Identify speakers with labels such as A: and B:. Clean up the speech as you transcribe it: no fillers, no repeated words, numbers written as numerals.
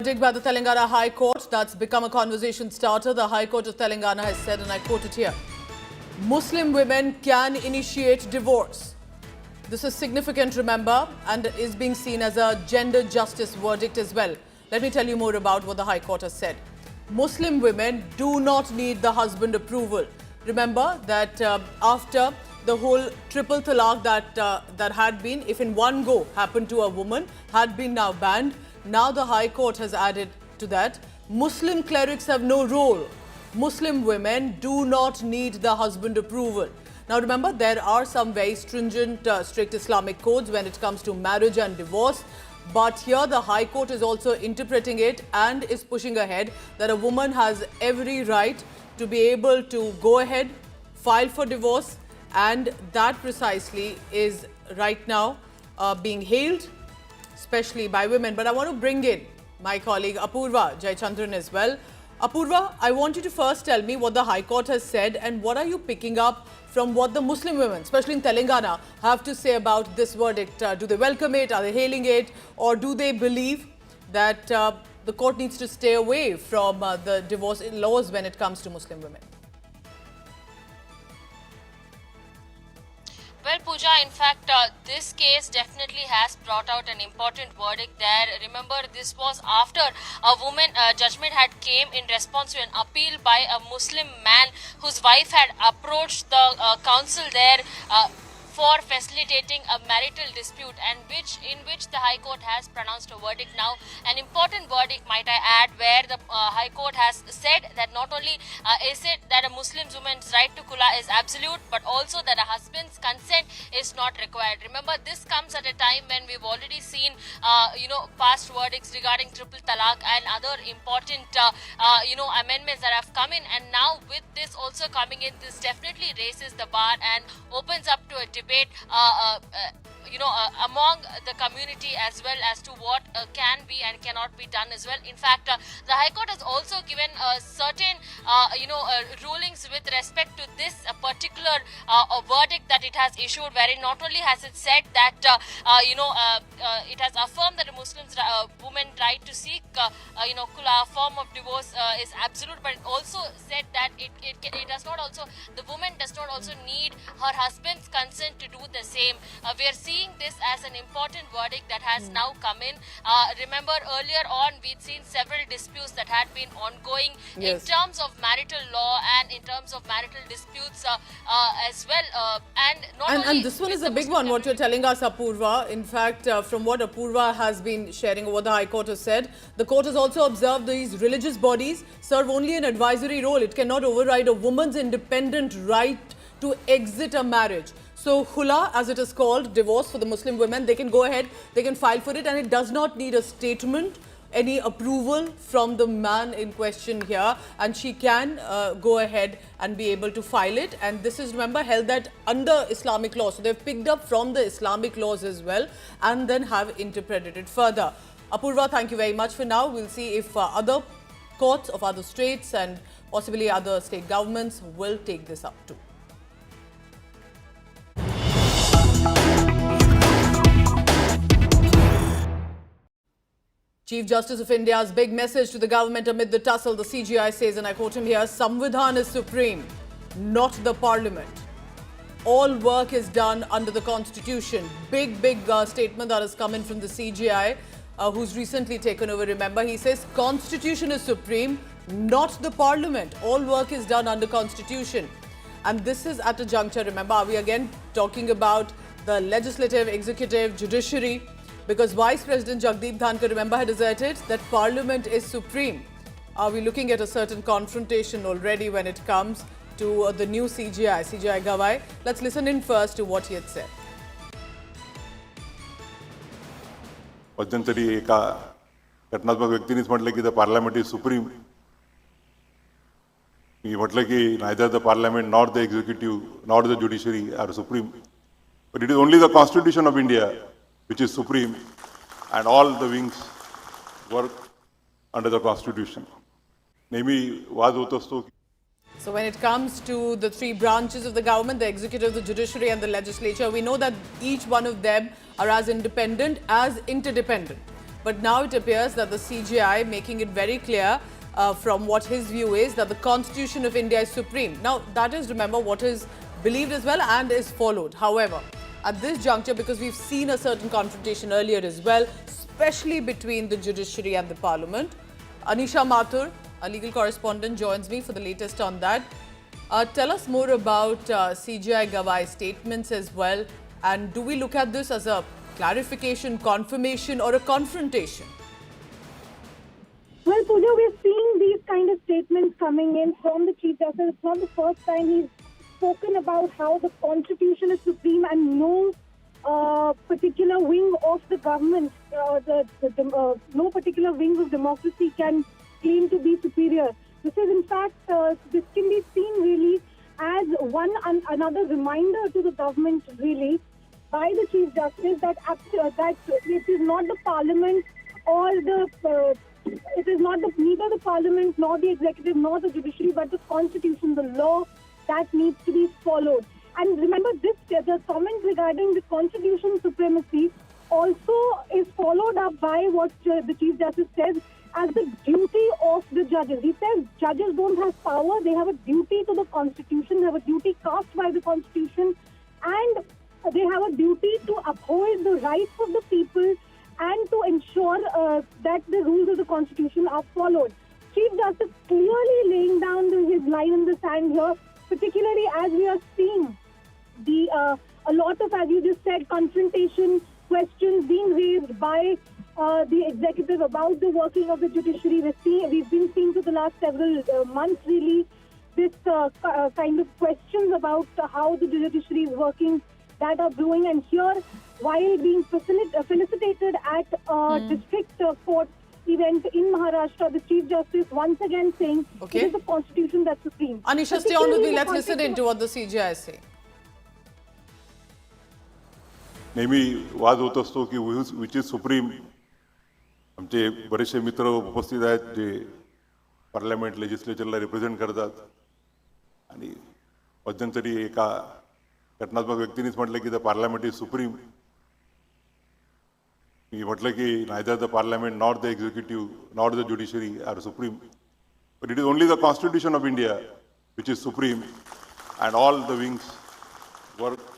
A: Verdict by the Telangana High Court that's become a conversation starter. The High Court of Telangana has said, and I quote it here, Muslim women can initiate divorce. This is significant, remember, and is being seen as a gender justice verdict as well. Let me tell you more about what the High Court has said. Muslim women do not need the husband approval. Remember that after the whole triple talaq that had been, if in one go happened to a woman, had been now banned. Now the High Court has added to that, Muslim clerics have no role. Muslim women do not need the husband approval. Now remember, there are some very stringent, strict Islamic codes when it comes to marriage and divorce. But here the High Court is also interpreting it and is pushing ahead that a woman has every right to be able to go ahead, file for divorce, and that precisely is right now being hailed, especially by women. But I want to bring in my colleague Apurva Jayachandran as well. Apurva, I want you to first tell me what the High Court has said and what are you picking up from what the Muslim women, especially in Telangana, have to say about this verdict. Do they welcome it? Are they hailing it? Or do they believe that the court needs to stay away from the divorce laws when it comes to Muslim women?
B: Well, Pooja, in fact, this case definitely has brought out an important verdict there. Remember, this was after a woman judgment had came in response to an appeal by a Muslim man whose wife had approached the council there for facilitating a marital dispute, and in which the High Court has pronounced a verdict now. An important verdict, might I add, where the High Court has said that not only is it that a Muslim woman's right to khula is absolute, but also that a husband's consent is not required. Remember, this comes at a time when we've already seen, past verdicts regarding triple talaq and other important, amendments that have come in. And now with this also coming in, this definitely raises the bar and opens up to a debate among the community as well as to what can be and cannot be done as well. In fact, the High Court has also given certain rulings with respect to this particular verdict that it has issued, wherein not only has it said that it has affirmed that a Muslim woman right to seek khula, form of divorce is absolute, but it also said that it does not also, the woman does not also need her husband's consent to do the same. We are seeing this as an important verdict that has now come in. Remember, earlier on we'd seen several disputes that had been ongoing in terms of marital law and in terms of marital disputes as well.
A: And this one is a big one, what you're telling us, Apurva. In fact, from what Apurva has been sharing, what the High Court has said, the court has also observed these religious bodies serve only an advisory role. It cannot override a woman's independent right to exit a marriage. So khula, as it is called, divorce for the Muslim women, they can go ahead, they can file for it, and it does not need a statement, any approval from the man in question here, and she can go ahead and be able to file it. And this is, remember, held that under Islamic law. So they've picked up from the Islamic laws as well and then have interpreted it further. Apurva, thank you very much for now. We'll see if other courts of other states and possibly other state governments will take this up too. Chief Justice of India's big message to the government amid the tussle. The CGI says, and I quote him here, Samvidhan is supreme, not the parliament. All work is done under the constitution. Big statement that has come in from the CGI, who's recently taken over. Remember, he says constitution is supreme, not the parliament. All work is done under constitution. And this is at a juncture, remember, are we again talking about the legislative, executive, judiciary? Because Vice President Jagdeep Dhankar, remember, had asserted that Parliament is supreme. Are we looking at a certain confrontation already when it comes to the new CGI Gawai? Let's listen in first to what he had said.
C: मध्यंतरी एका घटनात्मक व्यक्तीनेच म्हटलं की the parliament is supreme. मी म्हटलं की neither the parliament not the executive not the judiciary are supreme, but it is only the constitution of India which is supreme, and all the wings work under the constitution. नेहमी वाद होत असतो.
A: So when it comes to the three branches of the government, the executive, the judiciary and the legislature, we know that each one of them are as independent as interdependent. But now it appears that the CJI making it very clear from what his view is that the Constitution of India is supreme. Now, that is, remember, what is believed as well and is followed. However, at this juncture, because we've seen a certain confrontation earlier as well, especially between the judiciary and the parliament, Anisha Mathur, a legal correspondent, joins me for the latest on that. Tell us more about CJI Gawai's statements as well. And do we look at this as a clarification, confirmation or a confrontation?
D: Well, Pooja, we're seeing these kind of statements coming in from the Chief Justice. It's not the first time he's spoken about how the Constitution is supreme and no particular wing of the government, no particular wing of democracy can claim to be superior. This is, in fact, this can be seen really as another reminder to the government, really, by the Chief Justice that it is not the Parliament or it is not neither the Parliament nor the executive nor the judiciary, but the Constitution, the law that needs to be followed. And remember, the comment regarding the Constitution supremacy also is followed up by what the Chief Justice says as the duty of the judges. He says judges don't have power, they have a duty to the Constitution, they have a duty cast by the Constitution, and they have a duty to uphold the rights of the people and to ensure that the rules of the Constitution are followed. Chief Justice clearly laying down his line in the sand here, particularly as we are seeing a lot of, as you just said, confrontation, questions being raised by the executive about the working of the judiciary. We've been seeing for the last several months, really, this kind of questions about how the judiciary is working that are brewing. And here, while being felicitated at a district court event in Maharashtra, the Chief Justice once again saying it is the Constitution that's supreme.
A: Anisha, stay on with me. Let's listen into what the CJI is saying.
C: नेहमी वाद होत असतो की विच is supreme. आमचे बरेचसे मित्र उपस्थित आहेत जे parliament लेजिस्लेचरला represent करतात आणि मध्यंतरी एका घटनात्मक व्यक्तीनेच म्हटलं की द पार्लमेंट इज सुप्रीम. मी म्हटलं की neither the parliament nor the executive nor the judiciary are supreme, but it is only the constitution of India which is supreme, and all the wings work